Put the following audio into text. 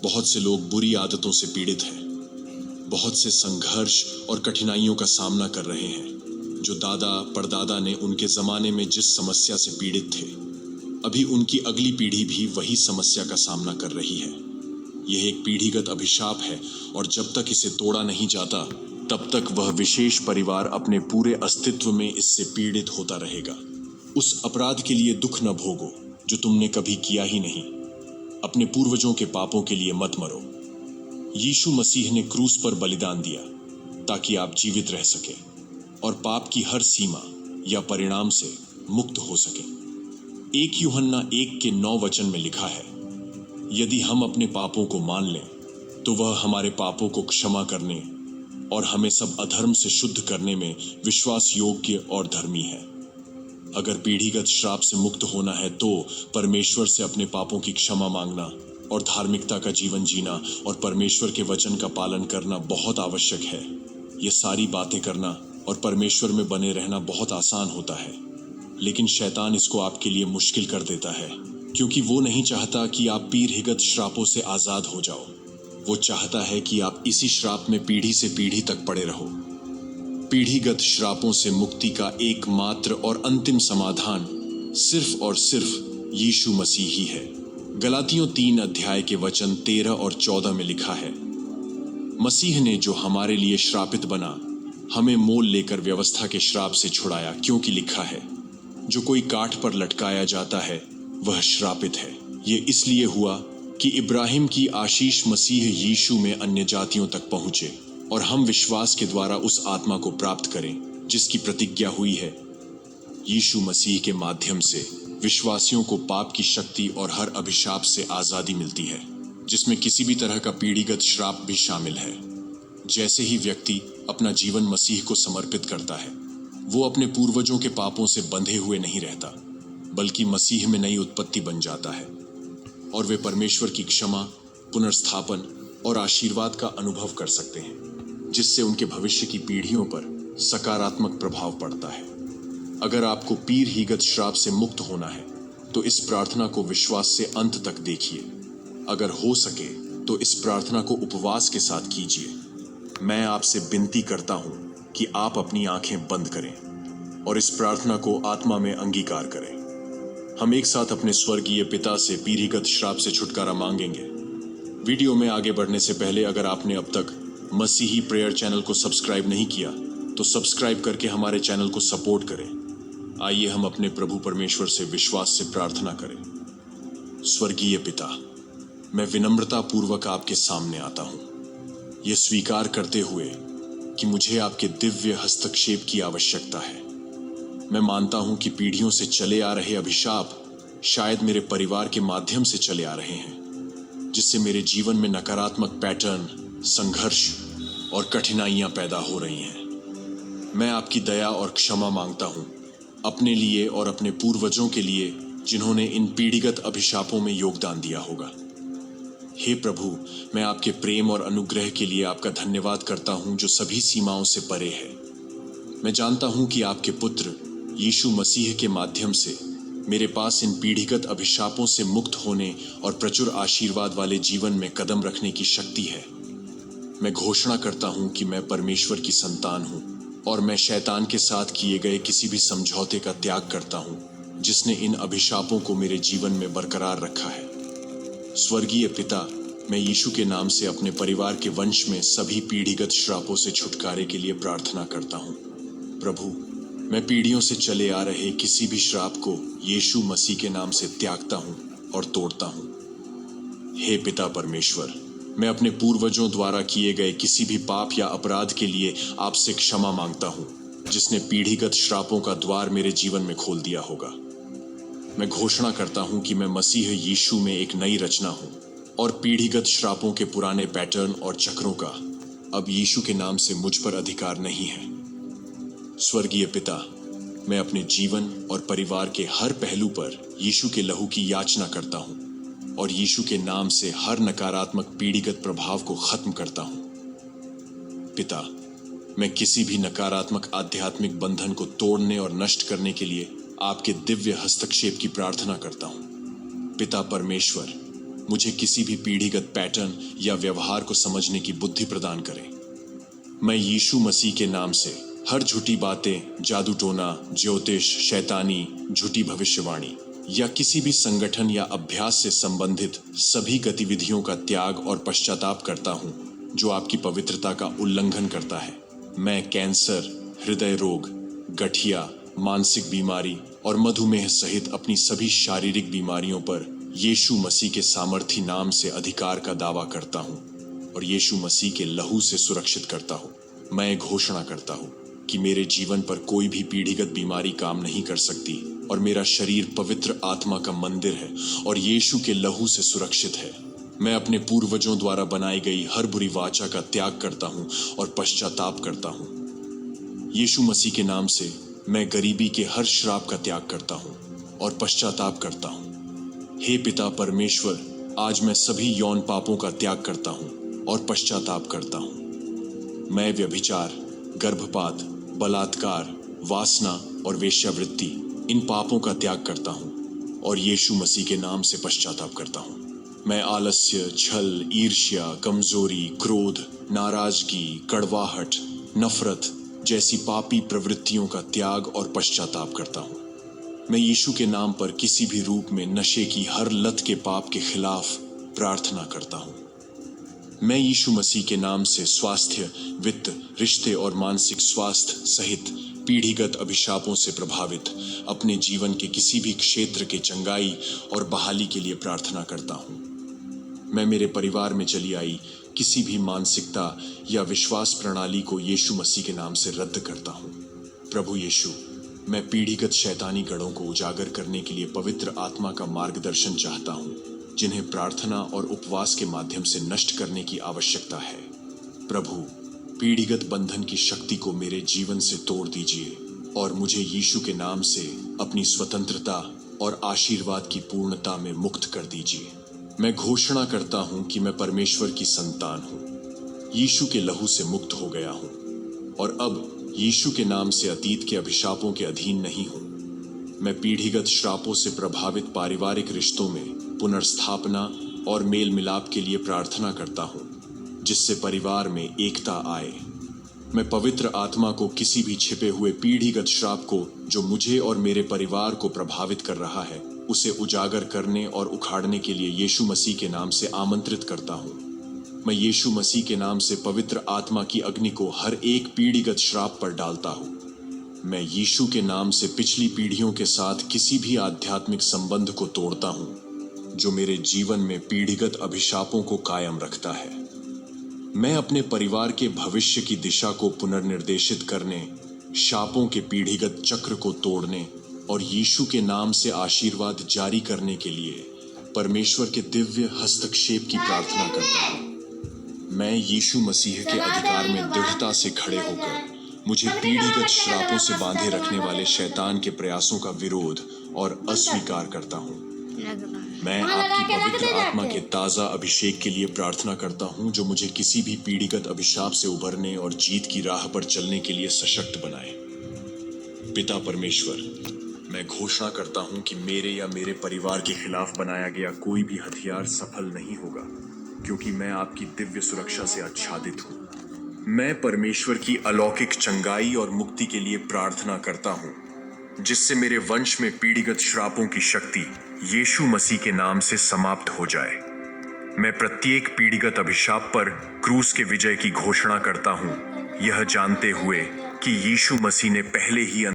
बहुत से लोग बुरी आदतों से पीड़ित हैं, बहुत से संघर्ष और कठिनाइयों का सामना कर रहे हैं। जो दादा परदादा ने उनके ज़माने में जिस समस्या से पीड़ित थे, अभी उनकी अगली पीढ़ी भी वही समस्या का सामना कर रही है। यह एक पीढ़ीगत अभिशाप है और जब तक इसे तोड़ा नहीं जाता, तब तक वह विशेष परिवार अपने पूरे अस्तित्व में इससे पीड़ित होता रहेगा। उस अपराध के लिए दुख न भोगो जो तुमने कभी किया ही नहीं। अपने पूर्वजों के पापों के लिए मत मरो। यीशु मसीह ने क्रूस पर बलिदान दिया ताकि आप जीवित रह सके और पाप की हर सीमा या परिणाम से मुक्त हो सके। 1 यूहन्ना 1:9 में लिखा है, यदि हम अपने पापों को मान लें तो वह हमारे पापों को क्षमा करने और हमें सब अधर्म से शुद्ध करने में विश्वास योग्य और धर्मी है। अगर पीढ़ीगत श्राप से मुक्त होना है तो परमेश्वर से अपने पापों की क्षमा मांगना और धार्मिकता का जीवन जीना और परमेश्वर के वचन का पालन करना बहुत आवश्यक है। ये सारी बातें करना और परमेश्वर में बने रहना बहुत आसान होता है, लेकिन शैतान इसको आपके लिए मुश्किल कर देता है, क्योंकि वो नहीं चाहता कि आप पीढ़ीगत श्रापों से आज़ाद हो जाओ। वो चाहता है कि आप इसी श्राप में पीढ़ी से पीढ़ी तक पड़े रहो। पीढ़ीगत श्रापों से मुक्ति का एकमात्र और अंतिम समाधान सिर्फ और सिर्फ यीशु मसीह ही है। गलातियों 3:13 और 14 में लिखा है, मसीह ने जो हमारे लिए श्रापित बना, हमें मोल लेकर व्यवस्था के श्राप से छुड़ाया, क्योंकि लिखा है, जो कोई काठ पर लटकाया जाता है वह श्रापित है। ये इसलिए हुआ कि इब्राहिम की आशीष मसीह यीशु में अन्य जातियों तक पहुंचे और हम विश्वास के द्वारा उस आत्मा को प्राप्त करें जिसकी प्रतिज्ञा हुई है। यीशु मसीह के माध्यम से विश्वासियों को पाप की शक्ति और हर अभिशाप से आज़ादी मिलती है, जिसमें किसी भी तरह का पीढ़ीगत श्राप भी शामिल है। जैसे ही व्यक्ति अपना जीवन मसीह को समर्पित करता है, वो अपने पूर्वजों के पापों से बंधे हुए नहीं रहता, बल्कि मसीह में नई उत्पत्ति बन जाता है और वे परमेश्वर की क्षमा, पुनर्स्थापन और आशीर्वाद का अनुभव कर सकते हैं, जिससे उनके भविष्य की पीढ़ियों पर सकारात्मक प्रभाव पड़ता है। अगर आपको पीढ़ीगत श्राप से मुक्त होना है तो इस प्रार्थना को विश्वास से अंत तक देखिए। अगर हो सके तो इस प्रार्थना को उपवास के साथ कीजिए। मैं आपसे विनती करता हूं कि आप अपनी आंखें बंद करें और इस प्रार्थना को आत्मा में अंगीकार करें। हम एक साथ अपने स्वर्गीय पिता से पीढ़ीगत श्राप से छुटकारा मांगेंगे। वीडियो में आगे बढ़ने से पहले अगर आपने अब तक मसीही प्रेयर चैनल को सब्सक्राइब नहीं किया तो सब्सक्राइब करके हमारे चैनल को सपोर्ट करें। आइए हम अपने प्रभु परमेश्वर से विश्वास से प्रार्थना करें। स्वर्गीय पिता, मैं विनम्रता पूर्वक आपके सामने आता हूं, यह स्वीकार करते हुए कि मुझे आपके दिव्य हस्तक्षेप की आवश्यकता है। मैं मानता हूं कि पीढ़ियों से चले आ रहे अभिशाप शायद मेरे परिवार के माध्यम से चले आ रहे हैं, जिससे मेरे जीवन में नकारात्मक पैटर्न, संघर्ष और कठिनाइयां पैदा हो रही हैं। मैं आपकी दया और क्षमा मांगता हूं, अपने लिए और अपने पूर्वजों के लिए जिन्होंने इन पीढ़ीगत अभिशापों में योगदान दिया होगा। हे प्रभु, मैं आपके प्रेम और अनुग्रह के लिए आपका धन्यवाद करता हूं जो सभी सीमाओं से परे है। मैं जानता हूं कि आपके पुत्र यीशु मसीह के माध्यम से मेरे पास इन पीढ़ीगत अभिशापों से मुक्त होने और प्रचुर आशीर्वाद वाले जीवन में कदम रखने की शक्ति है। मैं घोषणा करता हूं कि मैं परमेश्वर की संतान हूं और मैं शैतान के साथ किए गए किसी भी समझौते का त्याग करता हूं जिसने इन अभिशापों को मेरे जीवन में बरकरार रखा है। स्वर्गीय पिता, मैं यीशु के नाम से अपने परिवार के वंश में सभी पीढ़ीगत श्रापों से छुटकारे के लिए प्रार्थना करता हूं। प्रभु, मैं पीढ़ियों से चले आ रहे किसी भी श्राप को यीशु मसीह के नाम से त्यागता हूं और तोड़ता हूं। हे पिता परमेश्वर, मैं अपने पूर्वजों द्वारा किए गए किसी भी पाप या अपराध के लिए आपसे क्षमा मांगता हूं, जिसने पीढ़ीगत श्रापों का द्वार मेरे जीवन में खोल दिया होगा। मैं घोषणा करता हूं कि मैं मसीह यीशु में एक नई रचना हूं और पीढ़ीगत श्रापों के पुराने पैटर्न और चक्रों का अब यीशु के नाम से मुझ पर अधिकार नहीं है। स्वर्गीय पिता, मैं अपने जीवन और परिवार के हर पहलू पर यीशु के लहू की याचना करता हूं और यीशु के नाम से हर नकारात्मक पीढ़ीगत प्रभाव को खत्म करता हूं। पिता, मैं किसी भी नकारात्मक आध्यात्मिक बंधन को तोड़ने और नष्ट करने के लिए आपके दिव्य हस्तक्षेप की प्रार्थना करता हूं। पिता परमेश्वर, मुझे किसी भी पीढ़ीगत पैटर्न या व्यवहार को समझने की बुद्धि प्रदान करें। मैं यीशु मसीह के नाम से हर झूठी बातें, जादू टोना, ज्योतिष, शैतानी, झूठी भविष्यवाणी या किसी भी संगठन या अभ्यास से संबंधित सभी गतिविधियों का त्याग और पश्चाताप करता हूं जो आपकी पवित्रता का उल्लंघन करता है। मैं कैंसर, हृदय रोग, गठिया, मानसिक बीमारी और मधुमेह सहित अपनी सभी शारीरिक बीमारियों पर यीशु मसीह के सामर्थी नाम से अधिकार का दावा करता हूं और यीशु मसीह के लहू से सुरक्षित करता हूं। मैं घोषणा करता हूं कि मेरे जीवन पर कोई भी पीढ़ीगत बीमारी काम नहीं कर सकती और मेरा शरीर पवित्र आत्मा का मंदिर है और यीशु के लहू से सुरक्षित है। मैं अपने पूर्वजों द्वारा बनाई गई हर बुरी वाचा का त्याग करता हूं और पश्चाताप करता हूं। यीशु मसीह के नाम से मैं गरीबी के हर श्राप का त्याग करता हूं और पश्चाताप करता हूं। हे पिता परमेश्वर, आज मैं सभी यौन पापों का त्याग करता हूं और पश्चाताप करता हूं। मैं व्यभिचार, गर्भपात, बलात्कार, वासना और वेश्यावृत्ति, इन पापों का त्याग करता हूं और यीशु मसीह के नाम से पश्चाताप करता हूं। मैं आलस्य, छल, ईर्ष्या, कमजोरी, क्रोध, नाराजगी, कड़वाहट, नफरत जैसी पापी प्रवृत्तियों का त्याग और पश्चाताप करता हूं। मैं यीशु के नाम पर किसी भी रूप में नशे की हर लत के पाप के खिलाफ प्रार्थना करता हूं। मैं यीशु मसीह के नाम से स्वास्थ्य, वित्त, रिश्ते और मानसिक स्वास्थ्य सहित पीढ़ीगत अभिशापों से प्रभावित अपने जीवन के किसी भी क्षेत्र के चंगाई और बहाली के लिए प्रार्थना करता हूं। मैं मेरे परिवार में चली आई किसी भी मानसिकता या विश्वास प्रणाली को यीशु मसीह के नाम से रद्द करता हूं। प्रभु यीशु, मैं पीढ़ीगत शैतानी गढ़ों को उजागर करने के लिए पवित्र आत्मा का मार्गदर्शन चाहता हूं, जिन्हें प्रार्थना और उपवास के माध्यम से नष्ट करने की आवश्यकता है। प्रभु, पीढ़ीगत बंधन की शक्ति को मेरे जीवन से तोड़ दीजिए और मुझे यीशु के नाम से अपनी स्वतंत्रता और आशीर्वाद की पूर्णता में मुक्त कर दीजिए। मैं घोषणा करता हूं कि मैं परमेश्वर की संतान हूं, यीशु के लहू से मुक्त हो गया हूं और अब यीशु के नाम से अतीत के अभिशापों के अधीन नहीं हूं। मैं पीढ़ीगत श्रापों से प्रभावित पारिवारिक रिश्तों में पुनर्स्थापना और मेल मिलाप के लिए प्रार्थना करता हूं, जिससे परिवार में एकता आए। मैं पवित्र आत्मा को किसी भी छिपे हुए पीढ़ीगत श्राप को जो मुझे और मेरे परिवार को प्रभावित कर रहा है, उसे उजागर करने और उखाड़ने के लिए यीशु मसीह के नाम से आमंत्रित करता हूं। मैं यीशु मसीह के नाम से पवित्र आत्मा की अग्नि को हर एक पीढ़ीगत श्राप पर डालता हूं। मैं यीशु के नाम से पिछली पीढ़ियों के साथ किसी भी आध्यात्मिक संबंध को तोड़ता हूं जो मेरे जीवन में पीढ़ीगत अभिशापों को कायम रखता है। मैं अपने परिवार के भविष्य की दिशा को पुनर्निर्देशित करने, शापों के पीढ़ीगत चक्र को तोड़ने और यीशु के नाम से आशीर्वाद जारी करने के लिए परमेश्वर के दिव्य हस्तक्षेप की प्रार्थना करता हूं। मैं यीशु मसीह के अधिकार में दृढ़ता से खड़े होकर मुझे पीढ़ीगत श्रापों से बांधे रखने वाले शैतान के प्रयासों का विरोध और अस्वीकार करता हूं। मैं आपकी पवित्र आत्मा के ताजा अभिषेक के लिए प्रार्थना करता हूं, जो मुझे किसी भी पीढ़ीगत अभिशाप से उभरने और जीत की राह पर चलने के लिए सशक्त बनाए। पिता परमेश्वर, मैं घोषणा करता हूं कि मेरे या मेरे परिवार के खिलाफ बनाया गया कोई भी हथियार सफल नहीं होगा, क्योंकि मैं आपकी दिव्य सुरक्षा से आच्छादित हूं। मैं परमेश्वर की अलौकिक चंगाई और मुक्ति के लिए प्रार्थना करता हूं, जिससे मेरे वंश में पीढ़ीगत श्रापों की शक्ति यीशु मसीह के नाम से समाप्त हो जाए। मैं प्रत्येक पीढ़ीगत अभिशाप पर क्रूस के विजय की घोषणा करता हूं, यह जानते हुए कि यीशु मसीह ने पहले ही